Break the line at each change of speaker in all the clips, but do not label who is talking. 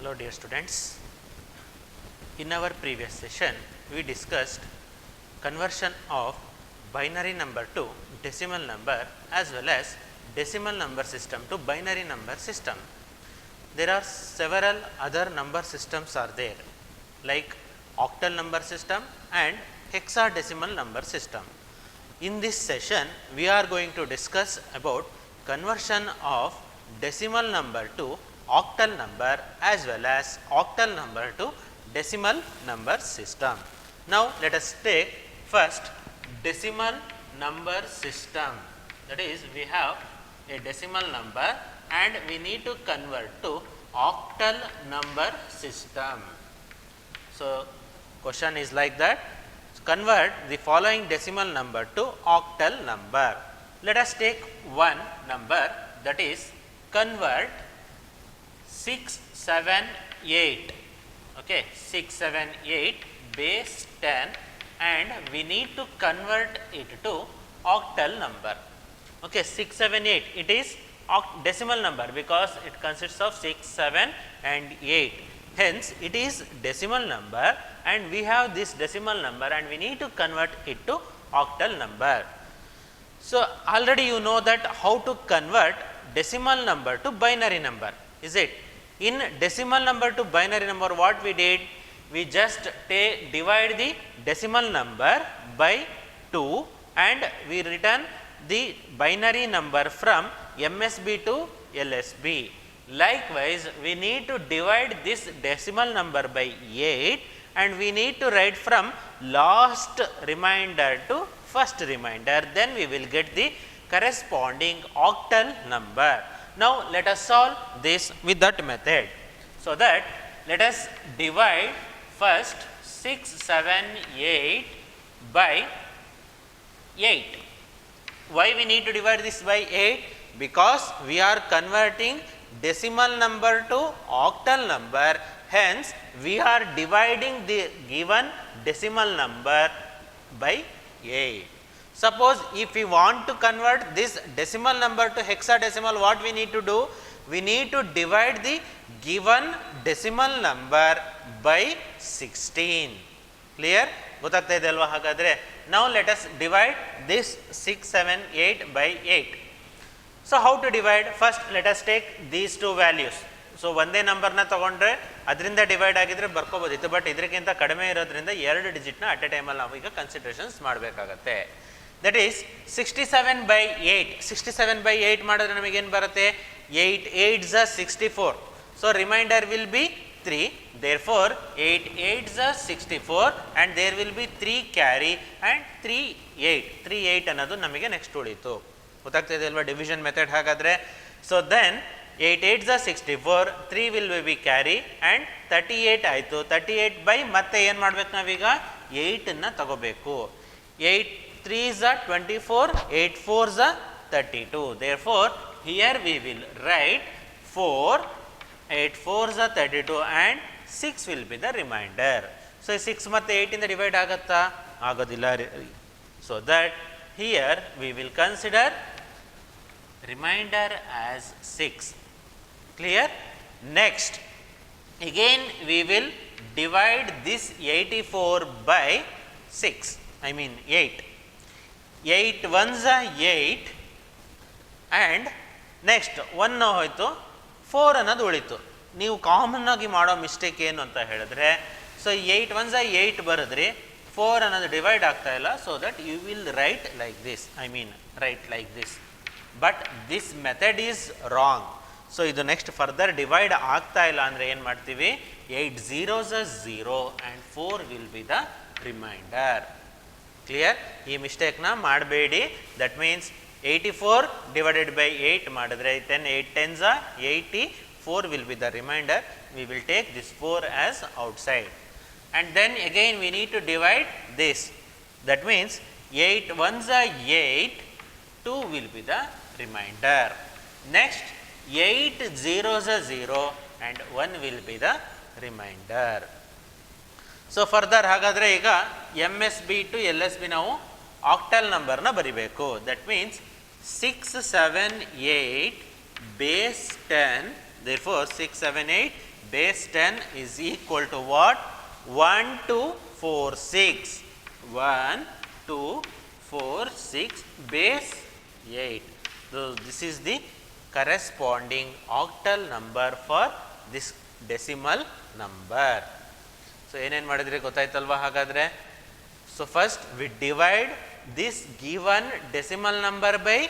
Hello dear students. In our previous session we discussed conversion of binary number to decimal number as well as decimal number system to binary number system. There are several other number systems are there like octal number system and hexadecimal number system. In this session we are going to discuss about conversion of decimal number to octal number as well as octal number to decimal number system. Now, let us take first decimal number system, that is we have a decimal number and we need to convert to octal number system. So, question is like that, convert the following decimal number to octal number. Let us take one number, that is convert 678, okay, 678 base 10 and we need to convert it to octal number. Okay, 678, it is decimal number because it consists of 6, 7 and 8. Hence, it is decimal number and we have this decimal number and we need to convert it to octal number. So, already you know that how to convert decimal number to binary number, is it? In decimal number to binary number, what we did? We just divide the decimal number by 2 and we return the binary number from MSB to LSB. Likewise, we need to divide this decimal number by 8 and we need to write from last remainder to first remainder, then we will get the corresponding octal number. Now, let us solve this with that method. So, that let us divide first 678 by 8. Why we need to divide this by 8? Because we are converting decimal number to octal number, hence we are dividing the given decimal number by 8. Suppose if we want to convert this decimal number to hexadecimal, what we need to do? We need to divide the given decimal number by 16. Clear? Now, let us divide this 678 by 8. So, how to divide? First, let us take these two values. So, ಒಂದೇ ನಂಬರ್ನ ತಗೊಂಡ್ರೆ ಅದರಿಂದ divide ಆಗಿದ್ರೆ ಬರ್ಕೋಬೋದಿತ್ತು, but ಇದಕ್ಕಿಂತ ಕಡಿಮೆ ಇರೋದ್ರಿಂದ 2 ಡಿಜಿಟ್ನ at A ಟೈಮಲ್ಲಿ ನಾವು ಈಗ ಕನ್ಸಿಡರೇಷನ್ಸ್ ಮಾಡಬೇಕಾಗತ್ತೆ. That is 67 by 8. 67 by 8 ಮಾಡಿದ್ರೆ ನಮಗೇನು ಬರುತ್ತೆ? 8 8s are 64. So, remainder will be 3. Therefore, 8 8s are 64 and there will be 3 carry and 3 8. 3 8 ಅನ್ನೋದು ನಮಗೆ ನೆಕ್ಸ್ಟ್ ಉಳಿತು. ಗೊತ್ತಾಗ್ತಿದೆ ಅಲ್ವಾ ಡಿವಿಷನ್ ಮೆಥಡ್ ಹಾಗಾದರೆ? So then 8 8s are 64, 3 will be carry and 38 ಆಯಿತು. 38 by ಮತ್ತೆ ಏನು ಮಾಡಬೇಕು ನಾವೀಗ? 8ಅನ್ನು ತಗೋಬೇಕು. 8 3s are 24, 8 4s are 32. Therefore, here we will write 4, 8 4s are 32 and 6 will be the remainder. So, 6 ಮತ್ತು 8 ಇಂದ ಡಿವೈಡ್ ಆಗುತ್ತಾ? ಆಗೋದಿಲ್ಲ. So, that here we will consider remainder as 6. Clear? Next, again we will divide this 84 by 6, I mean 8. 8 1s are 8 and next 1 ಹೋಯಿತು, 4 ಅನ್ನೋದು ಉಳಿತು. ನೀವು common ಆಗಿ ಮಾಡೋ ಮಿಸ್ಟೇಕ್ ಏನು ಅಂತ ಹೇಳಿದ್ರೆ, ಸೊ 8 1s are 8 ಬರೆದ್ರಿ, 4 ಅನ್ನೋದು ಡಿವೈಡ್ ಆಗ್ತಾ ಇಲ್ಲ. So that you will write like this, I mean write like this, but this method is wrong. So ಇದು ನೆಕ್ಸ್ಟ್ ಫರ್ದರ್ ಡಿವೈಡ್ ಆಗ್ತಾ ಇಲ್ಲ ಅಂದರೆ ಏನು ಮಾಡ್ತೀವಿ? 8 zeros are 0 and 4 will be the remainder. Clear? ಈ ಮಿಸ್ಟೇಕ್ನ ಮಾಡಬೇಡಿ. ದಟ್ ಮೀನ್ಸ್ 84 divided by 8 ಮಾಡಿದ್ರೆ 10 8 10s are 80, 4 will be the remainder. We will take this 4 as outside and then again we need to divide this. That means 8 1s are 8, 2 will be the remainder. Next 8 zeros are 0 and 1 will be the remainder. So further ಹಾಗಾದರೆ ಈಗ MSB to LSB ನಾವು octal ನಂಬರ್ನ ಬರಿಬೇಕು. That means 6 7 8 base 10, therefore 6 7 8 base 10 is equal to what? 1, 2, 4, 6. 1, 2, 4, 6 base 8. So, this is the corresponding octal number for this decimal number. So, ಏನೇನು ಮಾಡಿದ್ರಿ ಗೊತ್ತಾಯ್ತಲ್ವಾ ಹಾಗಾದರೆ? So, first we divide this given decimal number by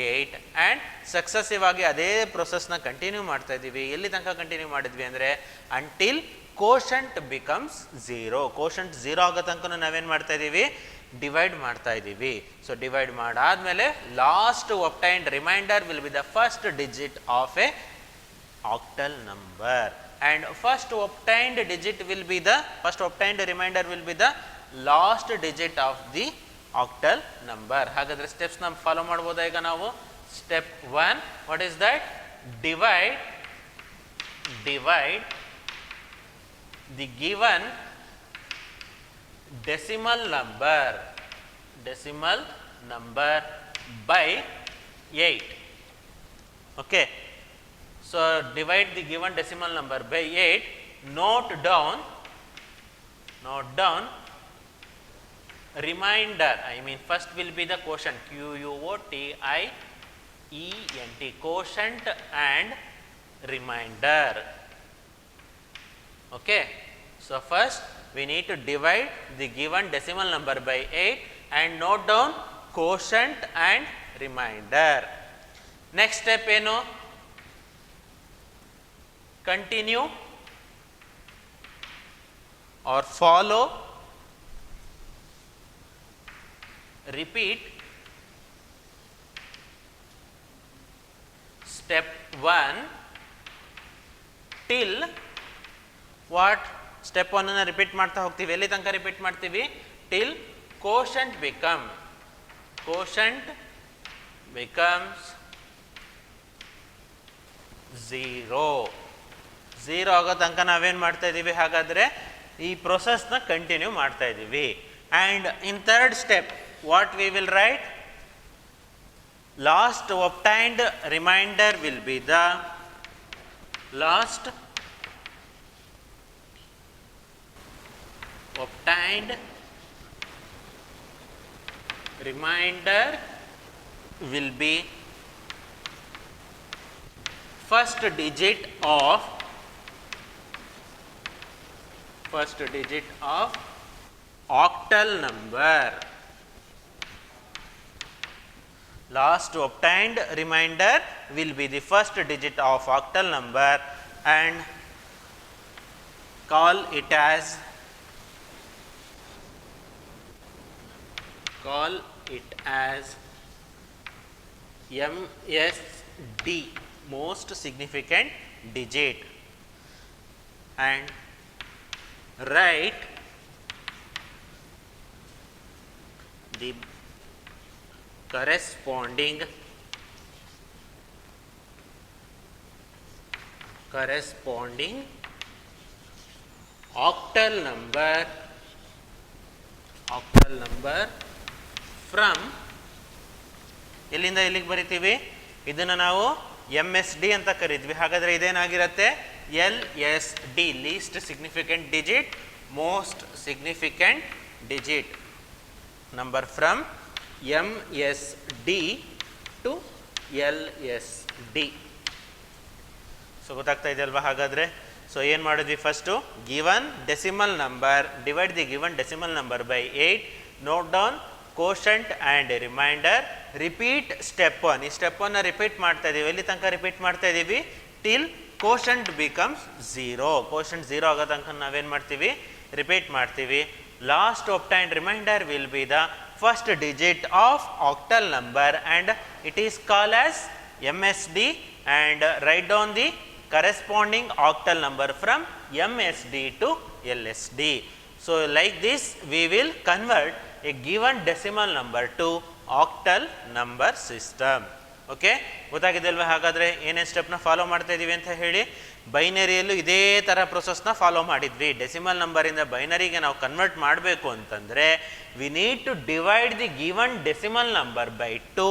8 and successive ಆಗಿ ಅದೇ ಪ್ರೊಸೆಸ್ನ continue ಮಾಡ್ತಾ ಇದ್ದೀವಿ. ಎಲ್ಲಿ ತನಕ continue ಮಾಡಿದ್ವಿ ಅಂದರೆ ಅಂಟಿಲ್ ಕೋಶಂಟ್ ಬಿಕಮ್ಸ್ 0. ಕೋಶಂಟ್ 0 ಆಗೋ ತನಕ ನಾವೇನು ಮಾಡ್ತಾ ಇದ್ದೀವಿ? ಡಿವೈಡ್ ಮಾಡ್ತಾ ಇದ್ದೀವಿ. ಸೊ ಡಿವೈಡ್ ಮಾಡಾದ್ಮೇಲೆ last obtained remainder will be the first digit of a octal number and first obtained remainder will be the last digit of the octal number. ಹಾಗಾದರೆ steps ನಾವು ಫಾಲೋ ಮಾಡ್ಬೋದಾ ಈಗ ನಾವು? Step 1, what is that? Divide the given decimal number by 8. Okay. So, divide the given decimal number by 8, note down remainder, I mean first will be the quotient, QUOTIENT, quotient and remainder. Okay. So, first we need to divide the given decimal number by 8 and note down quotient and remainder. Next step ಏನು? Continue or follow, repeat step 1 till what? Step 1 ಅನ್ನು repeat ಮಾಡ್ತಾ ಹೋಗ್ತೀವಿ. ಎಲ್ಲಿ ತನಕ repeat ಮಾಡ್ತೀವಿ? till quotient becomes 0 ಆಗೋ ತನಕ ನಾವೇನು ಮಾಡ್ತಾ ಇದ್ದೀವಿ? ಹಾಗಾದರೆ ಈ ಪ್ರೊಸೆಸ್ನ ಕಂಟಿನ್ಯೂ ಮಾಡ್ತಾ ಇದ್ದೀವಿ. And in third step what we will write? Last obtained remainder will be the last obtained remainder will be first digit of octal number. Last obtained remainder will be the first digit of octal number and call it as MSD, most significant digit, and write the corresponding octal number from ಎಲ್ಲಿಂದ ಎಲ್ಲಿಗೆ ಬರಿತೀವಿ? ಇದನ್ನು ನಾವು MSD ಅಂತ ಕರಿತೀವಿ. ಹಾಗಾದರೆ ಇದೇನಾಗಿರುತ್ತೆ? LSD, least significant digit, most significant digit number from MSD to LSD. So ಗೊತ್ತಾಗ್ತಾ ಇದೆ ಅಲ್ವಾ? ಹಾಗಾದರೆ ಸೊ ಏನು ಮಾಡಿದ್ವಿ? First given decimal number, divide the given decimal number by 8, note down quotient and remainder, repeat step 1. ಈ step 1 repeat ಮಾಡ್ತಾ ಇದ್ದೀವಿ. ಎಲ್ಲಿ ತನಕ ರಿಪೀಟ್ ಮಾಡ್ತಾ ಇದ್ದೀವಿ? Till quotient becomes 0. quotient 0 ಆಗೋ ತನಕ ನಾವೇನು ಮಾಡ್ತೀವಿ? ರಿಪೀಟ್ ಮಾಡ್ತೀವಿ. Last obtained remainder will be the first digit of octal number and it is called as MSD, and write down the corresponding octal number from MSD to LSD. So, like this we will convert a given decimal number to octal number system. Okay, ಗೊತ್ತಾಗಿದೆ ಅಲ್ವಾ? ಹಾಗಾದರೆ ಏನೇನು ಸ್ಟೆಪ್ನ follow ಮಾಡ್ತಾ ಇದ್ದೀವಿ ಅಂತ ಹೇಳಿ. ಬೈನರಿಯಲ್ಲೂ ಇದೇ ಥರ ಪ್ರೊಸೆಸ್ನ ಫಾಲೋ ಮಾಡಿದ್ವಿ. ಡೆಸಿಮಲ್ ನಂಬರಿಂದ ಬೈನರಿಗೆ ನಾವು ಕನ್ವರ್ಟ್ ಮಾಡಬೇಕು ಅಂತಂದರೆ we need to divide the given decimal number by 2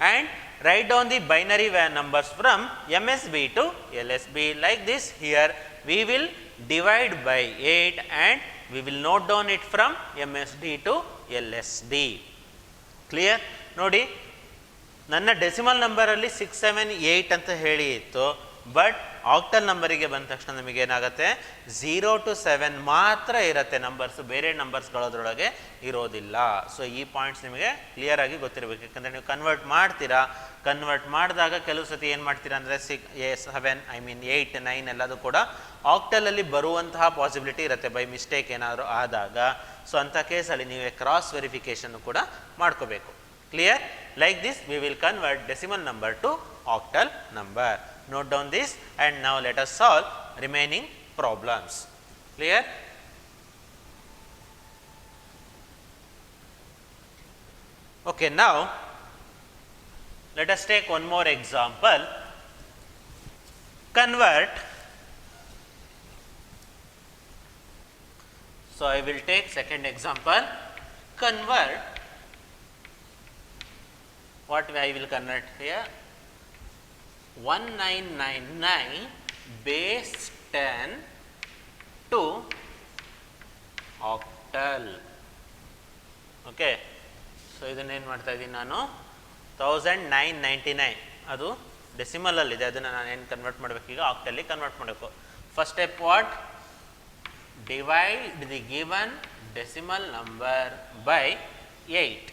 and write down the binary numbers from MSB to LSB. Like this, here we will divide by 8 and we will note down it from MSD to LSD. Clear? ನೋಡಿ, ನನ್ನ decimal ನಂಬರಲ್ಲಿ 6, 7, 8 ಅಂತ ಹೇಳಿ ಇತ್ತು. But octal ನಂಬರಿಗೆ ಬಂದ ತಕ್ಷಣ ನಮಗೆ ಏನಾಗುತ್ತೆ, 0 to 7 ಮಾತ್ರ ಇರುತ್ತೆ ನಂಬರ್ಸ್, ಬೇರೆ ನಂಬರ್ಸ್ಗಳದ್ರೊಳಗೆ ಇರೋದಿಲ್ಲ. ಸೊ ಈ ಪಾಯಿಂಟ್ಸ್ ನಿಮಗೆ ಕ್ಲಿಯರ್ ಆಗಿ ಗೊತ್ತಿರಬೇಕು. ಯಾಕಂದರೆ ನೀವು ಕನ್ವರ್ಟ್ ಮಾಡ್ತೀರಾ, ಕನ್ವರ್ಟ್ ಮಾಡಿದಾಗ ಕೆಲವು ಸತಿ ಏನು ಮಾಡ್ತೀರಾ ಅಂದರೆ 7 8 9 ಎಲ್ಲದು ಕೂಡ ಆಕ್ಟಲಲ್ಲಿ ಬರುವಂತಹ ಪಾಸಿಬಿಲಿಟಿ ಇರುತ್ತೆ ಬೈ ಮಿಸ್ಟೇಕ್ ಏನಾದರೂ ಆದಾಗ. ಸೊ ಅಂಥ ಕೇಸಲ್ಲಿ ನೀವೇ ಕ್ರಾಸ್ ವೆರಿಫಿಕೇಷನ್ ಕೂಡ ಮಾಡ್ಕೋಬೇಕು. Clear? Like this we will convert decimal number to octal number. Note down this and now let us solve remaining problems. Clear? Okay, now let us take one more example. Convert. So I will take second example. Convert. What I will convert here? 1999 base 10 to octal. Okay. So ಇದನ್ನೇನು ಮಾಡ್ತಾ ಇದ್ದೀನಿ ನಾನು, 1999 ಅದು ಡೆಸಿಮಲಲ್ಲಿದೆ, ಅದನ್ನು ನಾನು ಏನು convert ಮಾಡಬೇಕು, ಈಗ ಆಕ್ಟಲ್ಲಿ ಕನ್ವರ್ಟ್ ಮಾಡಬೇಕು. First step what? Divide the given decimal number by 8.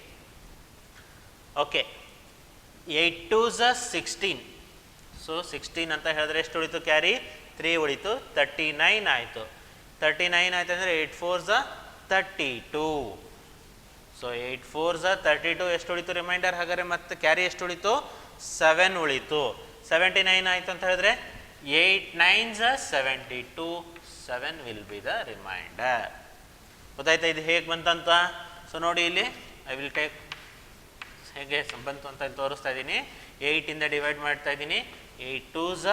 Okay, 8 2s 16. So 16 ಅಂತ ಹೇಳಿದ್ರೆ ಎಷ್ಟು ಉಳಿತು ಕ್ಯಾರಿ? 3 ಉಳಿತು, 39 ಆಯಿತು. 39 ಆಯಿತು ಅಂದರೆ 8 4s 32. ಸೊ 8 4s 32 ಎಷ್ಟು ಉಳಿತು ರಿಮೈಂಡರ್? ಹಾಗಾದರೆ ಮತ್ತೆ ಕ್ಯಾರಿ ಎಷ್ಟು ಉಳಿತು? 7 ಉಳಿತು. 79 ಆಯಿತು ಅಂತ ಹೇಳಿದ್ರೆ 8 9s 72. 7 will be the reminder. ಗೊತ್ತಾಯ್ತಾ ಇದು ಹೇಗೆ ಬಂತಂತ? ಸೊ ನೋಡಿ ಇಲ್ಲಿ ಐ ವಿಲ್ ಟೇಕ್ ಹೇಗೆ ಬಂತು ಅಂತ ತೋರಿಸ್ತಾ ಇದ್ದೀನಿ. 8ಇಂದ ಡಿವೈಡ್ ಮಾಡ್ತಾ ಇದ್ದೀನಿ. 8 2s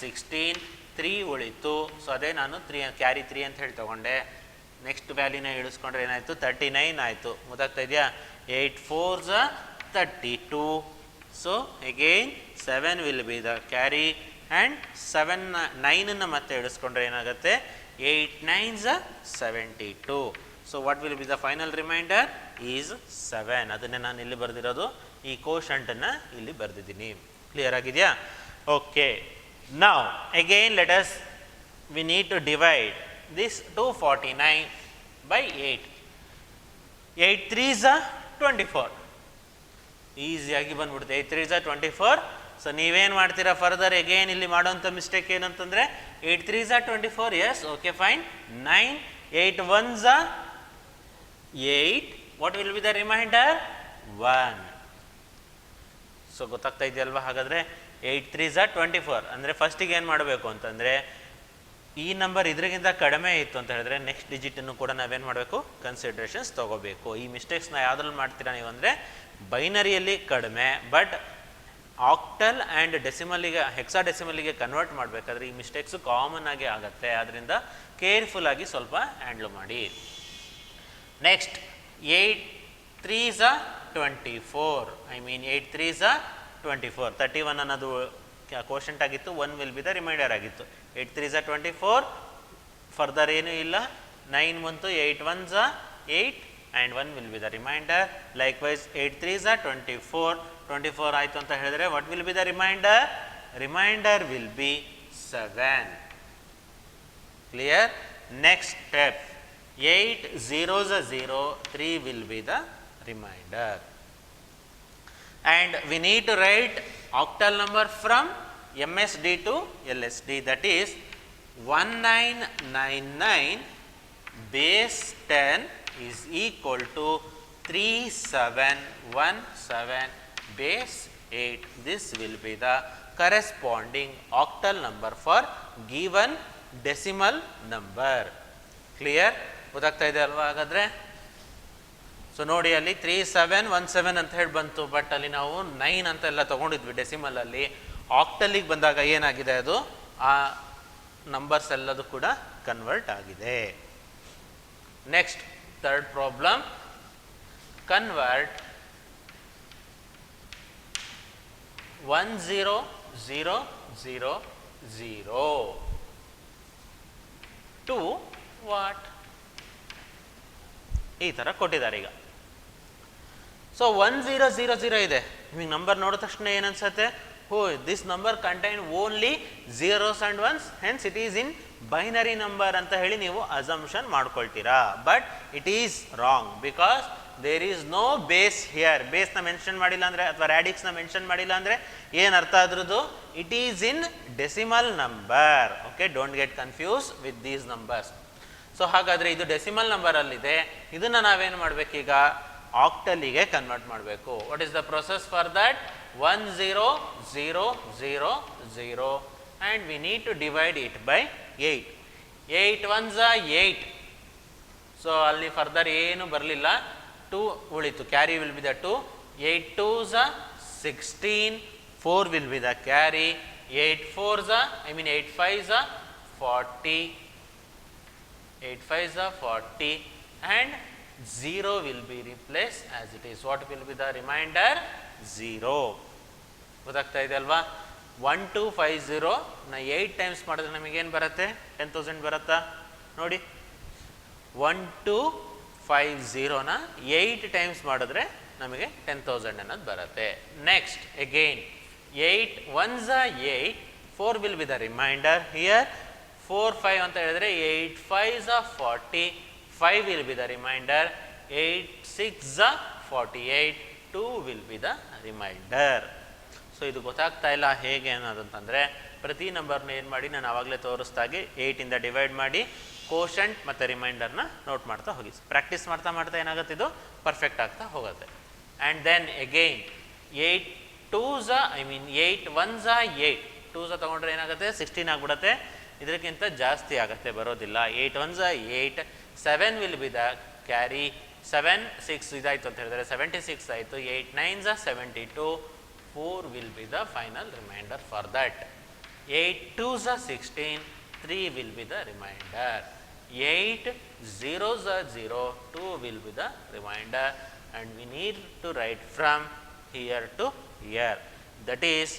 16, 3 ಉಳಿತು. ಸೊ ಅದೇ ನಾನು 3 ಕ್ಯಾರಿ 3 ಅಂತ ಹೇಳಿ ತೊಗೊಂಡೆ. ನೆಕ್ಸ್ಟ್ ವ್ಯಾಲ್ಯೂನ ಇಳಿಸ್ಕೊಂಡ್ರೆ ಏನಾಯಿತು? 39 ಆಯಿತು. ಗೊತ್ತಾಗ್ತಾ ಇದೆಯಾ? 8 4s 32. So again 7 will be the carry and 7 9ನ್ನು ಮತ್ತೆ ಇಳಿಸ್ಕೊಂಡ್ರೆ ಏನಾಗುತ್ತೆ? 8 9s 72. So what will be the final reminder is 7. ಅದನ್ನೇ ನಾನು ಇಲ್ಲಿ ಬರೆದಿರೋದು, ಈ ಕೋಶಂಟನ್ನು ಇಲ್ಲಿ ಬರೆದಿದ್ದೀನಿ. ಕ್ಲಿಯರ್ ಆಗಿದೆಯಾ? Okay, now again let us we need to divide this 249 by 8. 8 3s 24. ಈಸಿಯಾಗಿ ಬಂದ್ಬಿಡುತ್ತೆ. 8 3s 24. ಸೊ ನೀವೇನು ಮಾಡ್ತೀರಾ ಫರ್ದರ್ ಅಗೇನ್ ಇಲ್ಲಿ ಮಾಡೋಂಥ ಮಿಸ್ಟೇಕ್ ಏನಂತಂದರೆ 8 3s 24. Yes, okay fine. 9 8 1s 8. What will be the reminder? 1. So ಗೊತ್ತಾಗ್ತಾ ಇದೆಯಲ್ವಾ? ಹಾಗಾದರೆ 8 3s 24 ಅಂದರೆ ಫಸ್ಟಿಗೆ ಏನು ಮಾಡಬೇಕು ಅಂತಂದರೆ ಈ ನಂಬರ್ ಇದರಿಗಿಂತ ಕಡಿಮೆ ಇತ್ತು ಅಂತ ಹೇಳಿದ್ರೆ ನೆಕ್ಸ್ಟ್ ಡಿಜಿಟನ್ನು ಕೂಡ ನಾವೇನು ಮಾಡಬೇಕು? ಕನ್ಸಿಡ್ರೇಷನ್ಸ್ ತೊಗೋಬೇಕು. ಈ ಮಿಸ್ಟೇಕ್ಸ್ನ ಯಾವುದ್ರಲ್ಲಿ ಮಾಡ್ತೀರಾ ನೀವು ಅಂದರೆ ಬೈನರಿಯಲ್ಲಿ ಕಡಿಮೆ, ಬಟ್ ಆಕ್ಟಲ್ ಆ್ಯಂಡ್ ಡೆಸಿಮಲ್ಲಿಗೆ ಹೆಕ್ಸಾ ಡೆಸಿಮಲ್ಲಿಗೆ ಕನ್ವರ್ಟ್ ಮಾಡಬೇಕಾದ್ರೆ ಈ ಮಿಸ್ಟೇಕ್ಸು ಕಾಮನ್ ಆಗಿ ಆಗುತ್ತೆ. ಆದ್ದರಿಂದ ಕೇರ್ಫುಲ್ಲಾಗಿ ಸ್ವಲ್ಪ ಹ್ಯಾಂಡ್ಲ್ ಮಾಡಿ. Next 8 3s 24. 8 3s 24. 31 ಅನ್ನೋದು ಕೋಶಂಟ್ ಆಗಿತ್ತು, 1 ವಿಲ್ ಬಿ ದ ರಿಮೈಂಡರ್ ಆಗಿತ್ತು. 8 3s 24. ಫರ್ದರ್ ಏನೂ ಇಲ್ಲ. 9 ಬಂತು, 8 1s 8 and 1 will be the reminder. Likewise 8 3s 24. 24 ಆಯಿತು ಅಂತ ಹೇಳಿದ್ರೆ what will be the reminder? Reminder will be 7. Clear? Next step 8 0s 0. 3 will be the remainder. And we need to write octal number from MSD to LSD, that is 1999 base 10 is equal to 3717 base 8. This will be the corresponding octal number for given decimal number. Clear? ಗೊತ್ತಾಗ್ತಾ ಇದೆ ಅಲ್ವಾ? ಹಾಗಾದರೆ so ನೋಡಿ ಅಲ್ಲಿ 3717 ಅಂತ ಹೇಳಿ ಬಂತು, but ಅಲ್ಲಿ ನಾವು 9 ಅಂತ ಎಲ್ಲ ತೊಗೊಂಡಿದ್ವಿ ಡೆಸಿಮಲಲ್ಲಿ. ಆಕ್ಟಲಿಗೆ ಬಂದಾಗ ಏನಾಗಿದೆ, ಅದು ಆ ನಂಬರ್ಸ್ ಎಲ್ಲದು ಕೂಡ ಕನ್ವರ್ಟ್ ಆಗಿದೆ. Next third problem, convert 1 0 0 0 0 to what ಈ ಥರ ಕೊಟ್ಟಿದ್ದಾರೆ ಈಗ. ಸೊ 1 0 0 0 ಇದೆ, ನಿಮಗೆ ನಂಬರ್ ನೋಡಿದ ತಕ್ಷಣ ಏನನ್ಸುತ್ತೆ, oh this number contain only zeros and ones, hence it is in binary number ಅಂತ ಹೇಳಿ ನೀವು ಅಸಂಪ್ಷನ್ ಮಾಡ್ಕೊಳ್ತೀರಾ. But it is wrong because there is no base here. ಬೇಸ್ನ ಮೆನ್ಷನ್ ಮಾಡಿಲ್ಲ ಅಂದರೆ ಅಥವಾ ರ್ಯಾಡಿಕ್ಸ್ನ ಮೆನ್ಷನ್ ಮಾಡಿಲ್ಲ ಅಂದರೆ ಏನು ಅರ್ಥ ಅದ್ರದ್ದು, it is in decimal number. Okay, don't get confuse with these numbers. So ಹಾಗಾದರೆ ಇದು ಡೆಸಿಮಲ್ ನಂಬರಲ್ಲಿದೆ, ಇದನ್ನು ನಾವೇನು ಮಾಡಬೇಕೀಗ, ಆಕ್ಟಲಿಗೆ ಕನ್ವರ್ಟ್ ಮಾಡಬೇಕು. What is the process for that? 1 0 0 0 0 and we need to divide it by 8. 8 ones are 8. So ಅಲ್ಲಿ further ಏನು ಬರಲಿಲ್ಲ, 2 ಉಳಿತು, carry will be the 2. 8 2s are 16, 4 will be the carry, 8 4s are, 8 5s are 40, 8 5s are 40 and 0 will be replaced as it is. What will be the remainder? 0. ಗೊತ್ತಾಗ್ತಾ ಇದೆ ಅಲ್ವಾ? 1250 ನ 8 times ಮಾಡಿದ್ರೆ ನಮಗೇನು ಬರುತ್ತೆ? 10,000 ಬರುತ್ತಾ ನೋಡಿ. 1250 ನ 8 ಟೈಮ್ಸ್ ಮಾಡಿದ್ರೆ ನಮಗೆ 10,000 ಅನ್ನೋದು ಬರುತ್ತೆ. Next again 8 1s are 8, 4 will be the remainder here. 4 5 ಅಂತ ಹೇಳಿದ್ರೆ 8 5s are 40, 5 will be the remainder. 8 6s are 48, 2 will be the remainder. So ಇದು ಗೊತ್ತಾಗ್ತಾ ಇಲ್ಲ ಹೇಗೆ ಅನ್ನೋದಂತಂದರೆ, ಪ್ರತಿ ನಂಬರ್ನ ಏನು ಮಾಡಿ, ನಾನು ಆವಾಗಲೇ ತೋರಿಸ್ದಾಗೆ 8ಇಂದ ಡಿವೈಡ್ ಮಾಡಿ ಕೋಶಂಟ್ ಮತ್ತು ರಿಮೈಂಡರ್ನ ನೋಟ್ ಮಾಡ್ತಾ ಹೋಗಿ. ಪ್ರಾಕ್ಟೀಸ್ ಮಾಡ್ತಾ ಮಾಡ್ತಾ ಏನಾಗುತ್ತೆ, ಇದು ಪರ್ಫೆಕ್ಟ್ ಆಗ್ತಾ ಹೋಗುತ್ತೆ. And then again 8 2s are 8 1s are 8, 2s ತೊಗೊಂಡ್ರೆ ಏನಾಗುತ್ತೆ, 16 ಆಗಿಬಿಡುತ್ತೆ. ಇದಕ್ಕಿಂತ ಜಾಸ್ತಿ ಆಗುತ್ತೆ, ಬರೋದಿಲ್ಲ. 8 1s are 8, 7 will be the carry, 7 6 ಇದಾಯಿತು ಅಂತ ಹೇಳಿದ್ರೆ 76 ಆಯಿತು. 8 9s are 72, 4 will be the final remainder for that. 8 2s are 16, 3 will be the remainder. 8 0s are 0, 2 will be the remainder, and we need to write from here to here. That is,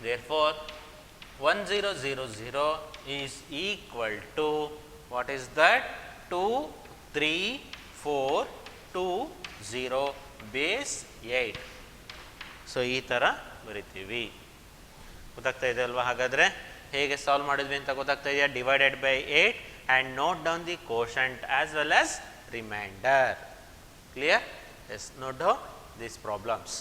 therefore 1000 is equal to, what is that? 2 3 4 2 0 base 8. So ಈ ಥರ ಬರಿತೀವಿ. ಗೊತ್ತಾಗ್ತಾ ಇದೆ ಅಲ್ವಾ? ಹಾಗಾದರೆ ಹೇಗೆ solve ಮಾಡಿದ್ವಿ ಅಂತ ಗೊತ್ತಾಗ್ತಾ ಇದೆಯಾ? Divided by 8 and note down the quotient as well as reminder. Clear? Yes, note down these problems.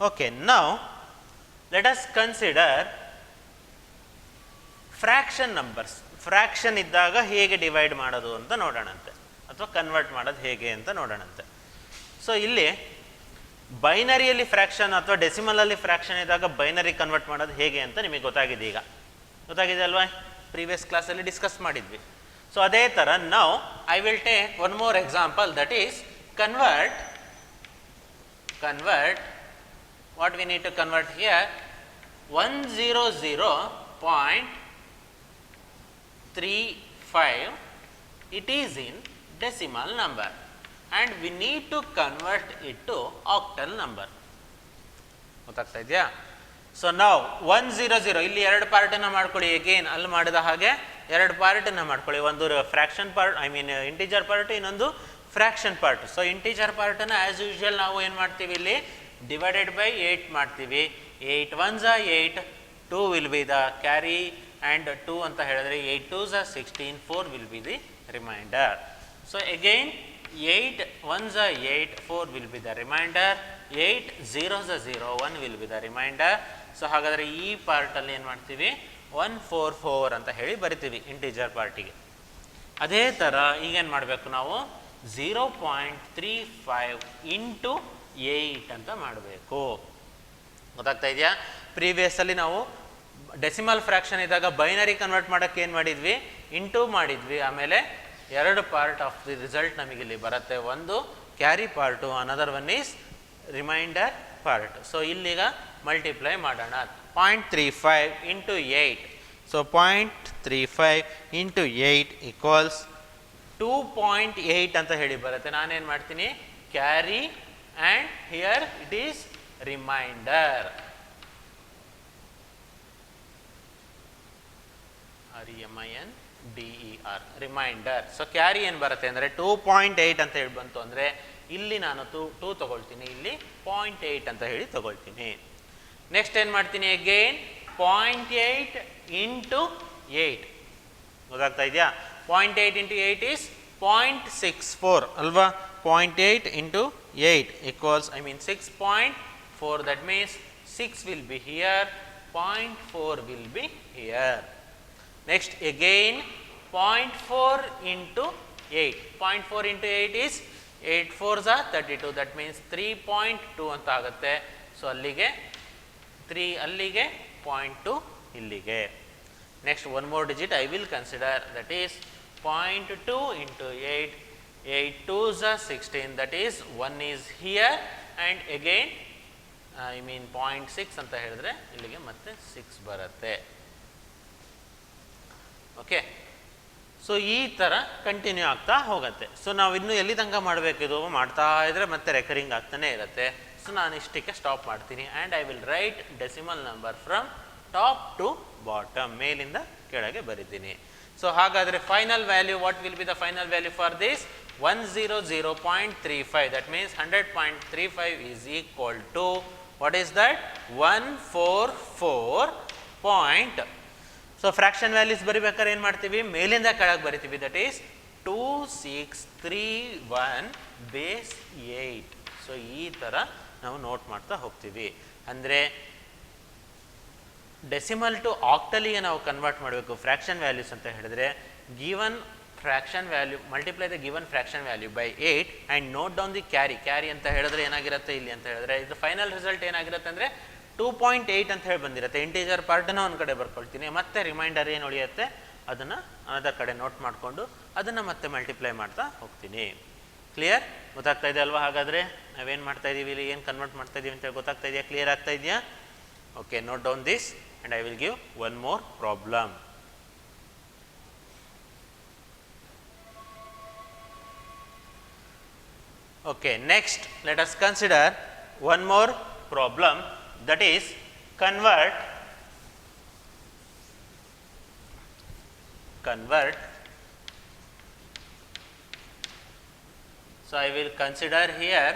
Okay, now let us consider fraction numbers. Fraction ಇದ್ದಾಗ ಹೇಗೆ ಡಿವೈಡ್ ಮಾಡೋದು ಅಂತ ನೋಡೋಣಂತೆ, ಅಥವಾ ಕನ್ವರ್ಟ್ ಮಾಡೋದು ಹೇಗೆ ಅಂತ ನೋಡೋಣಂತೆ. ಸೊ ಇಲ್ಲಿ ಬೈನರಿಯಲ್ಲಿ ಫ್ರ್ಯಾಕ್ಷನ್ ಅಥವಾ ಡೆಸಿಮಲಲ್ಲಿ ಫ್ರ್ಯಾಕ್ಷನ್ ಇದ್ದಾಗ ಬೈನರಿ ಕನ್ವರ್ಟ್ ಮಾಡೋದು ಹೇಗೆ ಅಂತ ನಿಮಗೆ ಗೊತ್ತಾಗಿದೆ. ಈಗ ಗೊತ್ತಾಗಿದೆ ಅಲ್ವಾ? ಪ್ರೀವಿಯಸ್ ಕ್ಲಾಸಲ್ಲಿ ಡಿಸ್ಕಸ್ ಮಾಡಿದ್ವಿ. ಸೊ ಅದೇ ಥರ ನಾವು I will take one more example, that is convert what we need to convert here, 100.35, it is in decimal number and we need to convert it to octal number. ಗೊತ್ತಾಗ್ತಾ ಇದೆಯಾ? So ನಾವು 100 ಇಲ್ಲಿ ಎರಡು ಪಾರ್ಟನ್ನು ಮಾಡ್ಕೊಳ್ಳಿ. ಅಗೇನ್ ಅಲ್ಲಿ ಮಾಡಿದ ಹಾಗೆ ಎರಡು ಪಾರ್ಟನ್ನು ಮಾಡ್ಕೊಳ್ಳಿ. ಒಂದು ಫ್ರ್ಯಾಕ್ಷನ್ ಪಾರ್ಟ್, ಇಂಟಿಜರ್ ಪಾರ್ಟ್, ಇನ್ನೊಂದು ಫ್ರ್ಯಾಕ್ಷನ್ ಪಾರ್ಟ್. ಸೊ ಇಂಟಿಜರ್ ಪಾರ್ಟನ್ನು ಆ್ಯಸ್ ಯೂಶುವಲ್ ನಾವು ಏನು ಮಾಡ್ತೀವಿ, ಇಲ್ಲಿ ಡಿವೈಡೆಡ್ ಬೈ 8 ಮಾಡ್ತೀವಿ. 8 1s are 8, 2 will be the carry and 2 ಅಂತ ಹೇಳಿದ್ರೆ 8 2s are 16, 4 will be the remainder. So again 8 1s are 8, 4 will be the remainder, 8 0s are 0, 1 will be the remainder. So ಹಾಗಾದರೆ ಈ ಪಾರ್ಟಲ್ಲಿ ಏನು ಮಾಡ್ತೀವಿ, 144 ಅಂತ ಹೇಳಿ ಬರಿತೀವಿ ಇಂಟಿಜರ್ ಪಾರ್ಟಿಗೆ. ಅದೇ ಥರ ಈಗೇನು ಮಾಡಬೇಕು, ನಾವು 0.35 ಇಂಟು 8 ಅಂತ ಮಾಡಬೇಕು. ಗೊತ್ತಾಗ್ತಾ ಇದೆಯಾ? ಪ್ರೀವಿಯಸ್ಸಲ್ಲಿ ನಾವು ಡೆಸಿಮಲ್ ಫ್ರ್ಯಾಕ್ಷನ್ ಇದ್ದಾಗ ಬೈನರಿ ಕನ್ವರ್ಟ್ ಮಾಡೋಕ್ಕೆ ಏನು ಮಾಡಿದ್ವಿ, ಇಂಟು ಮಾಡಿದ್ವಿ. ಆಮೇಲೆ ಎರಡು ಪಾರ್ಟ್ ಆಫ್ ದಿ ರಿಸಲ್ಟ್ ನಮಗಿಲ್ಲಿ ಬರುತ್ತೆ. ಒಂದು carry part, another one is remainder part. So ಇಲ್ಲಿಗ ಮಲ್ಟಿಪ್ಲೈ ಮಾಡೋಣ. 0.35 into 8. So 0.35 into 8 equals 2.8 ಅಂತ ಹೇಳಿ ಬರುತ್ತೆ. ನಾನೇನು ಮಾಡ್ತೀನಿ, carry and here it is reminder. REMINDER reminder. So carry ಏನು ಬರುತ್ತೆ ಅಂದರೆ 2.8 ಅಂತ ಹೇಳಿ ಬಂತು ಅಂದರೆ ಇಲ್ಲಿ ನಾನು 2 ತಗೊಳ್ತೀನಿ, ಇಲ್ಲಿ 0.8 ಅಂತ ಹೇಳಿ ತಗೊಳ್ತೀನಿ. ನೆಕ್ಸ್ಟ್ ಏನು ಮಾಡ್ತೀನಿ, ಅಗೇನ್ 0.8 ಇಂಟು 8 ಗೊತ್ತಾಗ್ತಾ ಇದೆಯಾ. 0.8 ಇಂಟು 8 ಈಸ್ 0.64 ಅಲ್ವಾ. 0.8 into 8 equals 6.4. that means 6 will be here, 0.4 will be here. Next again 0.4 into 8. 0.4 into 8 is 8 4s are 32. that means 3.2 ಅಂತ ಆಗುತ್ತೆ. ಸೊ ಅಲ್ಲಿಗೆ 3 ಅಲ್ಲಿಗೆ 0.2 ಇಲ್ಲಿಗೆ. Next one more digit I will consider, that is 0.2 into 8. 8 2s are 16. that is 1 is here and again 0.6 ಅಂತ ಹೇಳಿದ್ರೆ ಇಲ್ಲಿಗೆ ಮತ್ತೆ 6 ಬರುತ್ತೆ. ಓಕೆ. ಸೊ ಈ ಥರ ಕಂಟಿನ್ಯೂ ಆಗ್ತಾ ಹೋಗುತ್ತೆ. ಸೊ ನಾವು ಇನ್ನೂ ಎಲ್ಲಿ ತನಕ ಮಾಡಬೇಕಿದು ಮಾಡ್ತಾ ಇದ್ರೆ ಮತ್ತೆ ರೆಕರಿಂಗ್ ಆಗ್ತಾನೆ ಇರುತ್ತೆ. ಸೊ ನಾನು ಇಷ್ಟಕ್ಕೆ ಸ್ಟಾಪ್ ಮಾಡ್ತೀನಿ and I will write decimal number from top to bottom, ಮೇಲಿಂದ ಕೆಳಗೆ ಬರೀತೀನಿ. ಸೊ ಹಾಗಾದರೆ final value, what will be the final value for this? 100.35. that means 100.35 is equal to, what is that? 144 point. So fraction values ಬರಿಬೇಕಾದ್ರೆ ಏನು ಮಾಡ್ತೀವಿ, ಮೇಲಿಂದ ಕೆಳಗೆ ಬರಿತೀವಿ. That is 2631 base 8. ಸೊ ಈ ಥರ ನಾವು ನೋಟ್ ಮಾಡ್ತಾ ಹೋಗ್ತೀವಿ. ಅಂದರೆ ಡೆಸಿಮಲ್ ಟು ಆಕ್ಟಲಿಗೆ ನಾವು ಕನ್ವರ್ಟ್ ಮಾಡಬೇಕು ಫ್ರ್ಯಾಕ್ಷನ್ ವ್ಯಾಲ್ಯೂಸ್ ಅಂತ ಹೇಳಿದ್ರೆ, given fraction value multiply the given fraction value by 8 and note down the carry ಅಂತ ಹೇಳಿದ್ರೆ ಏನಾಗಿರುತ್ತೆ ಇಲ್ಲಿ ಅಂತ ಹೇಳಿದ್ರೆ, ಇದು ಫೈನಲ್ ರಿಸಲ್ಟ್ ಏನಾಗಿರುತ್ತೆ ಅಂದರೆ 2.8 ಅಂತ ಹೇಳಿ ಬಂದಿರುತ್ತೆ. ಇಂಟೀಜರ್ ಪಾರ್ಟನ್ನು ಒಂದು ಕಡೆ ಬರ್ಕೊಳ್ತೀನಿ, ಮತ್ತೆ ರಿಮೈಂಡರ್ ಏನು ಉಳಿಯುತ್ತೆ ಅದನ್ನು ಅನದರ್ ಕಡೆ ನೋಟ್ ಮಾಡಿಕೊಂಡು ಅದನ್ನು ಮತ್ತೆ ಮಲ್ಟಿಪ್ಲೈ ಮಾಡ್ತಾ ಹೋಗ್ತೀನಿ. ಕ್ಲಿಯರ್? ಗೊತ್ತಾಗ್ತಾ ಇದೆ ಅಲ್ವಾ? ಹಾಗಾದರೆ ನಾವೇನು ಮಾಡ್ತಾ ಇದ್ದೀವಿ ಇಲ್ಲಿ, ಏನು ಕನ್ವರ್ಟ್ ಮಾಡ್ತಾ ಇದ್ದೀವಿ ಅಂತ ಹೇಳಿ ಗೊತ್ತಾಗ್ತಾ ಇದೆಯಾ? ಕ್ಲಿಯರ್ ಆಗ್ತಾ ಇದೆಯಾ? Okay, note down this and I will give one more problem. Okay, next let us consider one more problem, that is convert so I will consider here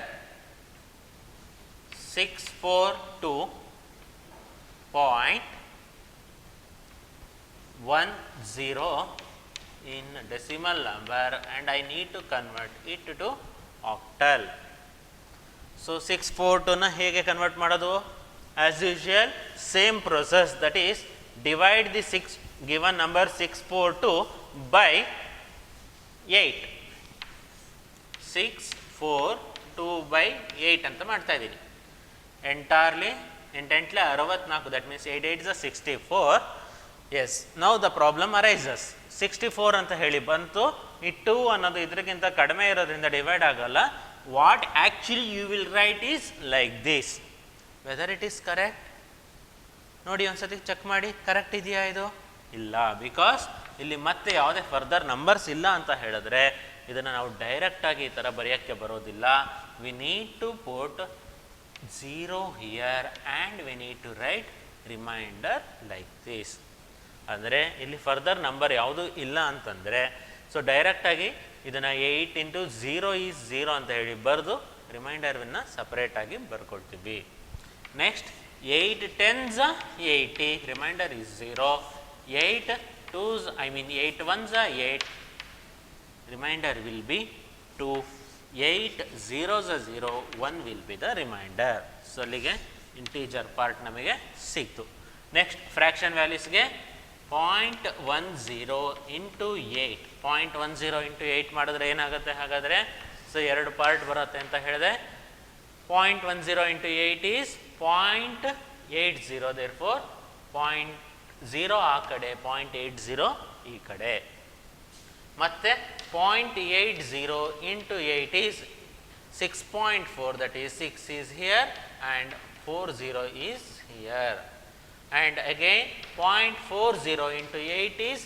642.10 in decimal number and I need to convert it to octal. So 642 ಹೇಗೆ convert ಮಾಡೋದು? As usual same process, that is divide the given number 642 by 8. 642 by 8 ಅಂತ ಮಾಡ್ತಾ ಇದ್ದೀನಿ. Entirely 64, that means 8 8 is 64. Yes, now the problem arises. 64 ಅಂತ ಹೇಳಿ ಬಂತು, ಈ 2 ಅನ್ನೋದು ಇದಕ್ಕಿಂತ ಕಡಿಮೆ ಇರೋದ್ರಿಂದ ಡಿವೈಡ್ ಆಗಲ್ಲ. What actually you will write is like this. Whether it is correct ನೋಡಿ, ಒಂದ್ಸತಿ ಚೆಕ್ ಮಾಡಿ, ಕರೆಕ್ಟ್ ಇದೆಯಾ ಇದು? ಇಲ್ಲ, ಬಿಕಾಸ್ ಇಲ್ಲಿ ಮತ್ತೆ ಯಾವುದೇ ಫರ್ದರ್ ನಂಬರ್ಸ್ ಇಲ್ಲ ಅಂತ ಹೇಳಿದ್ರೆ ಇದನ್ನು ನಾವು ಡೈರೆಕ್ಟಾಗಿ ಈ ಥರ ಬರೆಯೋಕ್ಕೆ ಬರೋದಿಲ್ಲ. We need to put 0 here and we need to write reminder like this. ಅಂದರೆ ಇಲ್ಲಿ ಫರ್ದರ್ ನಂಬರ್ ಯಾವುದೂ ಇಲ್ಲ ಅಂತಂದರೆ ಸೊ ಡೈರೆಕ್ಟಾಗಿ ಇದನ್ನು 8 into 0 is 0 ಅಂತ ಹೇಳಿ ಬರೆದು ರಿಮೈಂಡರ್ವನ್ನು ಸಪ್ರೇಟಾಗಿ ಬರ್ಕೊಳ್ತೀವಿ. Next 8 10s 80, remainder is 0. 8 2s 8 1s 8, remainder will be 2. 8 0s 0, 1 will be the remainder. So ಅಲ್ಲಿಗೆ ಇಂಟೀಜರ್ ಪಾರ್ಟ್ ನಮಗೆ ಸಿಕ್ತು. ನೆಕ್ಸ್ಟ್ ಫ್ರ್ಯಾಕ್ಷನ್ ವ್ಯಾಲ್ಯೂಸ್ಗೆ 0.10 into 8. 0.10 into 8 ಮಾಡಿದ್ರೆ ಏನಾಗುತ್ತೆ ಹಾಗಾದರೆ? ಸೊ 2 ಪಾರ್ಟ್ ಬರುತ್ತೆ ಅಂತ ಹೇಳಿದೆ. 0.10 into 8 is 0.80, therefore 0 ಆ ಕಡೆ, 0.80 ಈ ಕಡೆ. ಮತ್ತೆ 0.80 into 8 is 6.4, that is 6 is here and 40 is here. and again 0.40 into 8 is